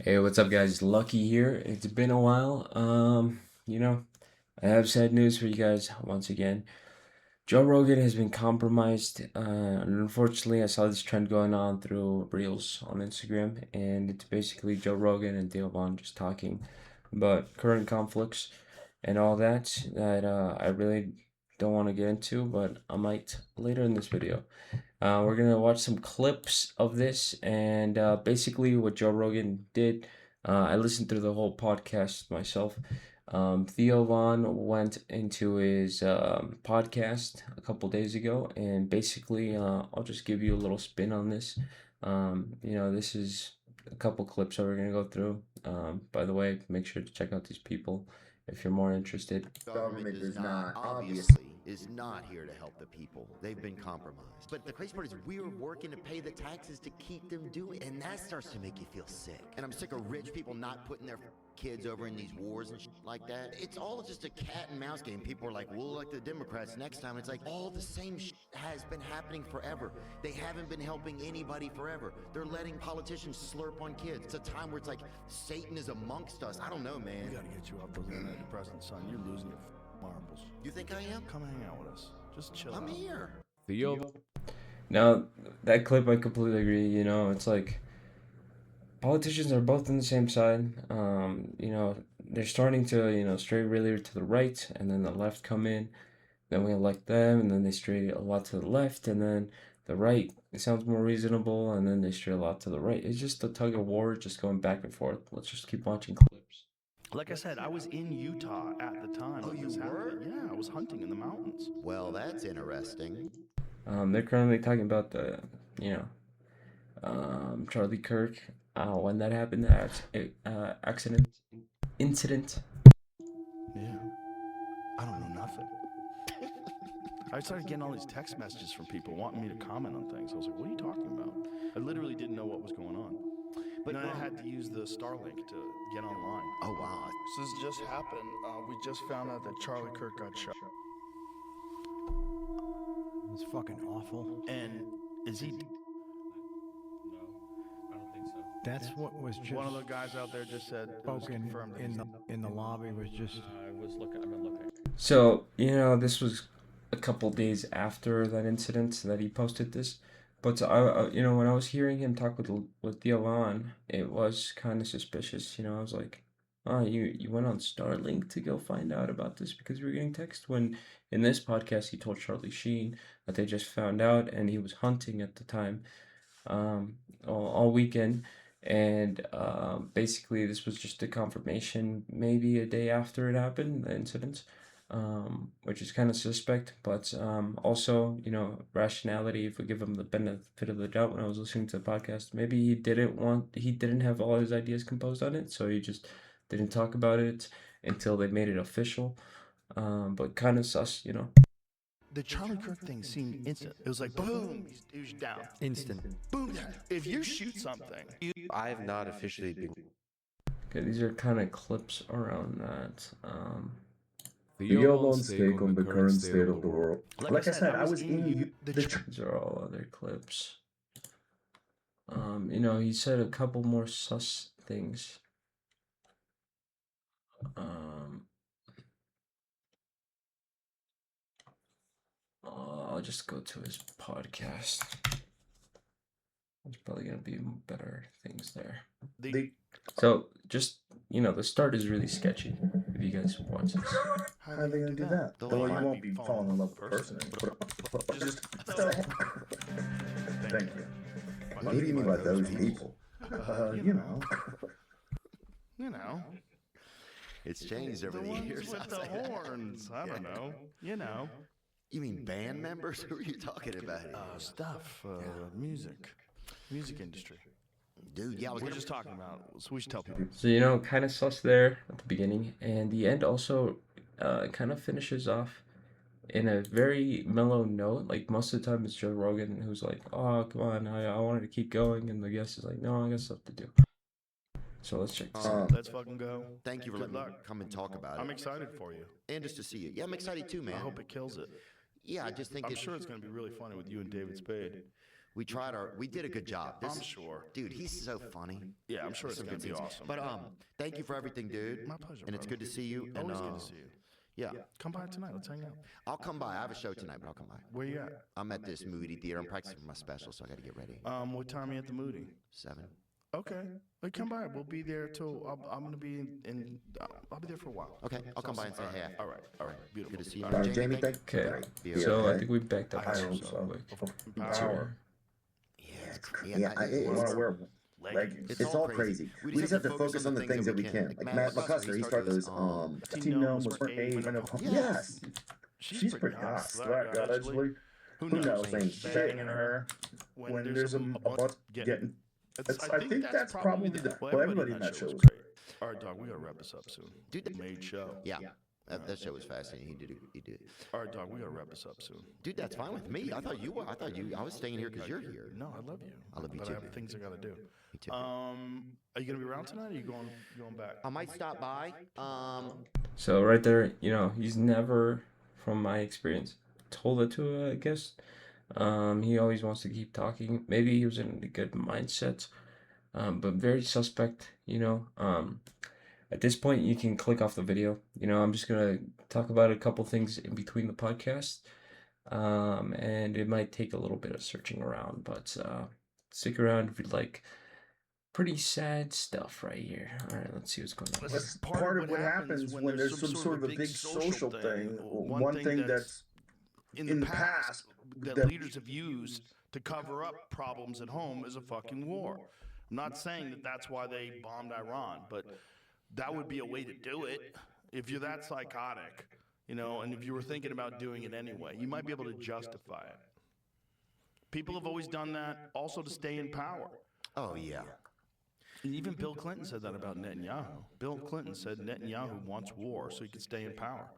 Hey, what's up, guys? Lucky here. It's been a while. I have sad news for you guys once again. Joe Rogan has been compromised. And unfortunately, I saw this trend going on through Reels on Instagram, and it's basically Joe Rogan and Dale Vaughn just talking about current conflicts and all that I really don't want to get into, but I might later in this video. We're gonna watch some clips of this, and basically what Joe Rogan did. I listened through the whole podcast myself. Theo Vaughn went into his podcast a couple days ago, and basically, I'll just give you a little spin on this. This is a couple clips that we're gonna go through. By the way, make sure to check out these people if you're more interested. Government does not, obviously, is not here to help the people. They've been compromised. But the crazy part is we're working to pay the taxes to keep them doing it. And that starts to make you feel sick. And I'm sick of rich people not putting their kids over in these wars and like that. It's all just a cat and mouse game. People are like, we'll elect the Democrats next time. It's like all the same has been happening forever. They haven't been helping anybody forever. They're letting politicians slurp on kids. It's a time where it's like Satan is amongst us. I don't know, man. We gotta get you off those antidepressants, son. You're losing your marbles. You think I am? Come hang out with us. Just chill. I'm here. Theo. Now, that clip, I completely agree. It's like politicians are both on the same side. They're starting to, stray really to the right, and then the left come in. Then we elect them, and then they stray a lot to the left, and then the right, it sounds more reasonable, and then they stray a lot to the right. It's just a tug of war, just going back and forth. Let's just keep watching clips. Like I said, I was in Utah at the time. Oh, when you this were? happened. Yeah, I was hunting in the mountains. Well, that's interesting. They're currently talking about Charlie Kirk, when that happened, accident, incident. Yeah. I don't know nothing. I started getting all these text messages from people wanting me to comment on things. I was like, what are you talking about? I literally didn't know what was going on. But then I had to use the Starlink to get online. Oh, wow. So this just happened. We just found out that Charlie Kirk got shot. It's fucking awful. And is he... That's what was just One of the guys out there just said it was spoken confirmed that he's in the lobby was just So, this was a couple days after that incident that he posted this. But when I was hearing him talk with Theo Vaughn, it was kind of suspicious. I was like, oh, you went on Starlink to go find out about this because you were getting text. When in this podcast he told Charlie Sheen that they just found out, and he was hunting at the time, all weekend. And basically, this was just a confirmation, maybe a day after it happened, the incident, which is kind of suspect. But also, rationality, if we give him the benefit of the doubt, when I was listening to the podcast, maybe he didn't have all his ideas composed on it, so he just didn't talk about it until they made it official. But kind of sus. The Charlie Kirk thing seemed instant. It was like, boom, he's down. instant. Boom. If you shoot something, I have not officially been. Okay, these are kind of clips around that. Theo Vaughn's take on the current state of the world. like I said, I was in These are all other clips. He said a couple more sus things. I'll just go to his podcast. There's probably gonna be better things there. So just the start is really sketchy. If you guys watch this, How are they gonna do that? Well, you won't be falling in love with the person. Just thank you. What do you mean by those people? You know. you know, It's changed over the the ones years. with the horns. I don't know. You know, You mean band members? Who are you talking about? stuff, music industry. Dude, yeah, I was We're gonna just talking about. So we should tell people. so kind of sus there at the beginning, and the end also kind of finishes off in a very mellow note. Like most of the time, it's Joe Rogan who's like, "Oh, come on, I wanted to keep going," and the guest is like, "No, I got stuff to do." So let's check this out. Let's fucking go. Thank you for Good letting me luck. come and talk about I'm it. excited for you. And just to see you. Yeah, I'm excited too, man. I hope it kills it. Yeah, I just think I'm sure it's going to be really funny with you and David Spade. We did a good job. I'm sure. Dude, he's so funny. Yeah, I'm sure it's gonna be awesome. But thank you for everything, dude. My pleasure. And it's brother. good to see you. Always and good to see you. Yeah, Come by tonight. Let's hang out. I'll come by. I have a show tonight, but I'll come by. Where you at? I'm at this movie theater. I'm practicing for my special, so I got to get ready. What time are you at the Moody? 7. Okay. Well, come by. We'll be there till I'm gonna be in. I'll be there for a while. Okay, I'll come by and say hey. All right. Beautiful. Good to see you. All right. Jamie, thank Okay. you. So I Okay. think we backed up I so hope so. quick. Power. Yeah, it's crazy. Yeah, I want to wear leggings. It's all crazy. We just have to focus on the things that we can. Like Matt McCusker, he started those. Team Gnome was Abe. Yes. She's pretty hot. Right, actually. Who knows? Ain't shit in her. When there's a bunch getting. I think that's probably the well, everybody in that show was great. All right, dog. We gotta wrap this up soon. Dude, Made show. Yeah. That show was fascinating. He did it. All right, dog. We gotta wrap this up soon. Dude, that's fine with me. I thought you were. I was staying here because you're here. No, I love you. I love you but too. I have things I gotta do. Me too. Are you gonna be around tonight? Or are you going back? I might stop by. So right there, he's never, from my experience, told it to a guest. He always wants to keep talking. Maybe he was in a good mindset, but very suspect, At this point, you can click off the video. I'm just gonna talk about a couple things in between the podcast, and it might take a little bit of searching around, but stick around if you'd like. Pretty sad stuff right here. All right, let's see what's going on. That's part of what happens when there's some sort of a big social thing. One thing that's in the past that leaders have used to cover up problems at home is a fucking war. I'm not saying that that's why they bombed Iran, but that would be a way to do it. If you're that psychotic, and if you were thinking about doing it anyway, you might be able to justify it. People have always done that also to stay in power. Oh yeah. Even Bill Clinton said that about Netanyahu. Bill Clinton said Netanyahu wants war so he can stay in power.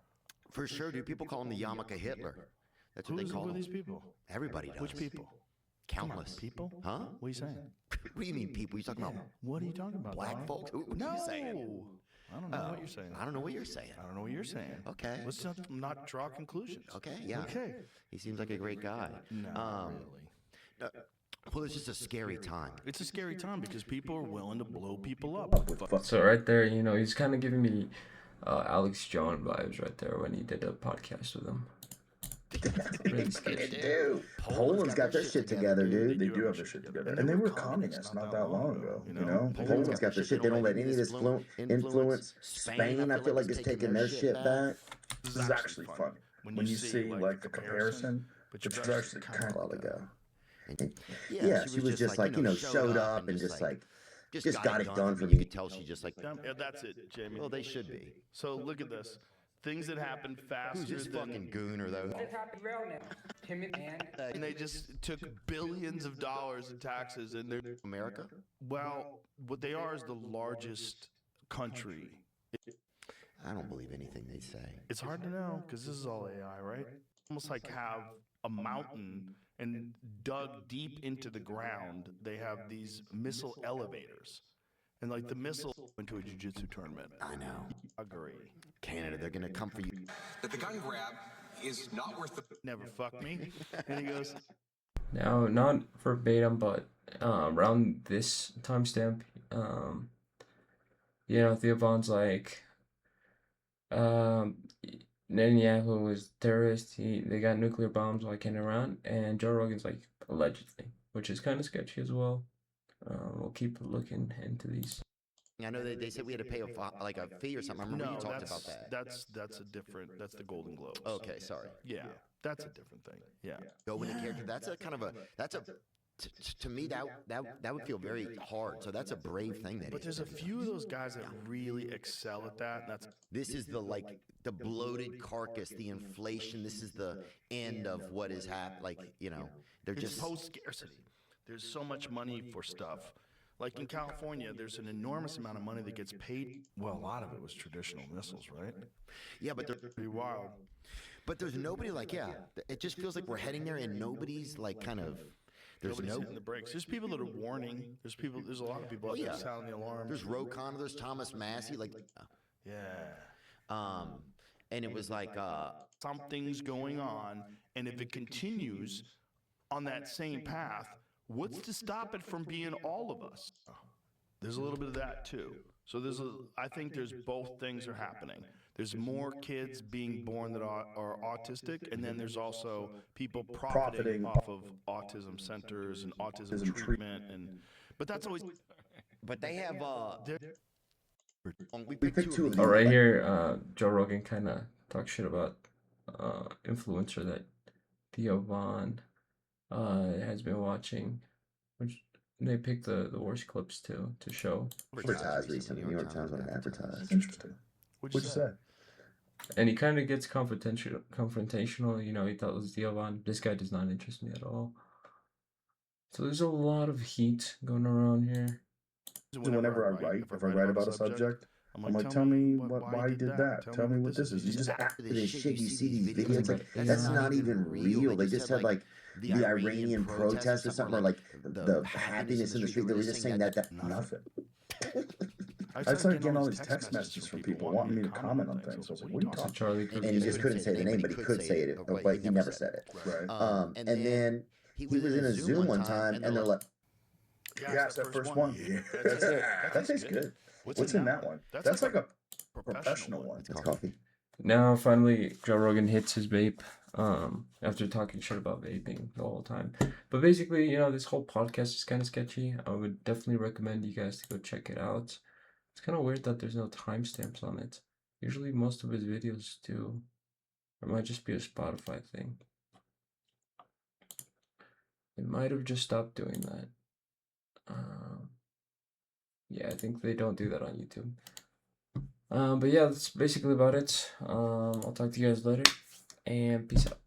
For sure, dude. People call him the yarmulke Hitler. That's what they call Who are him. these people? Everybody does. Which people? Countless. People? Huh? What are you saying? What do you mean, people? You talking about What are you talking about? black Dog? folks? What No. are you saying? I don't know what you're saying. I don't know what you're saying. I don't know what you're saying. Okay. Let's not draw conclusions. Okay. Yeah. Okay. He seems like a great guy. No, really. Well, it's just a scary time. It's a scary time because people are willing to blow people up. So right there, he's kind of giving me Alex Jones vibes right there when he did a podcast with him. Really sketchy. do. Poland's got their shit together, dude. They do have their shit together. And they were communists not that long ago, Poland's got their shit. They don't let any of this influence. Spain, I feel like, is taking their shit back. This is actually fun. When you see, like, the comparison, but it's actually kind of a while ago. Yeah, she was just like, showed up and just got it done for me. You could tell she just like, Yeah, that's it, Jamie. well, they should be. So look at this. Things that happen faster Who's this than... fucking gooner, though? And they just took billions of dollars in taxes, and they're... America? Well, what they are is the largest country. I don't believe anything they say. It's hard to know, because this is all AI, right? Almost like have a mountain, and dug deep into the ground, they have these missile elevators. And like the missile went to a jiu-jitsu tournament. I know. Agree. Canada, they're gonna come for you. That the gun grab is not worth the... Never fuck me. And he goes, Now, not verbatim, but around this timestamp, Theo Vaughn's like, Netanyahu was terrorist. They got nuclear bombs like in Iran, and Joe Rogan's like allegedly, which is kind of sketchy as well. We'll keep looking into these. I know they said we had to pay a fee or something. I remember you talked about that. That's a different. That's the Golden Globes. Okay, sorry. Yeah, that's a different thing. Yeah. Go into character. That's a kind of a. To me, that would feel very hard. So that's a brave thing that. But there's a few of those guys that really excel at that. And that's This is the bloated carcass, the inflation. This is the end of what is happening. They're it's just post scarcity. There's so much money for stuff. Like in California, there's an enormous amount of money that gets paid. Well, a lot of it was traditional missiles, right? Yeah, but they're Pretty wild. But there's nobody it just feels like we're heading there and nobody's kind of. There's Nobody's no. hitting the brakes. There's people that are warning. There's a lot of people out there sounding the alarm. There's Rogan. There's Thomas Massey. Yeah. And it was like. Something's going on, and if it continues on that same path, What's to stop it from being all of us? There's a little bit of that too. So I think there's both things are happening. There's more kids being born that are autistic, and then there's also people profiting off of autism centers and autism treatment, but that's always. But they have we We picked two of Oh, these. right here, Joe Rogan kind of talks shit about influencer that Theo Vaughn has been watching, which they picked the worst clips to show. Advertised recently. New York Times went and advertised. Interesting. What'd you say? And he kind of gets confrontational. You know, he tells Theo Vaughn, "This guy does not interest me at all." So there's a lot of heat going around here. Whenever I write, if I write about a subject, I'm like, tell me why you did that. Tell me what this is. You just after this shit, you see these videos. Like, that's not even real. They just had like the Iranian protest or something, or like the happiness in the street. They were just saying that nothing. I started getting all these text messages from people wanting me to comment on things. I was like, what are you So talking Charlie about? Cook. And he just couldn't say the name, but he could say it. But he never said it. Right. And then he was in a Zoom one time, and they're like, yeah, it's that first one. Yeah, that's it. That tastes good. What's in that one? That's like a professional one. It's coffee. Now finally Joe Rogan hits his vape after talking shit about vaping the whole time. But basically, you know, this whole podcast is kind of sketchy. I would definitely recommend you guys to go check it out. It's kind of weird that there's no timestamps on it. Usually most of his videos do. It might just be a Spotify thing. It might have just stopped doing that. Yeah, I think they don't do that on YouTube. But yeah, that's basically about it. I'll talk to you guys later, and peace out.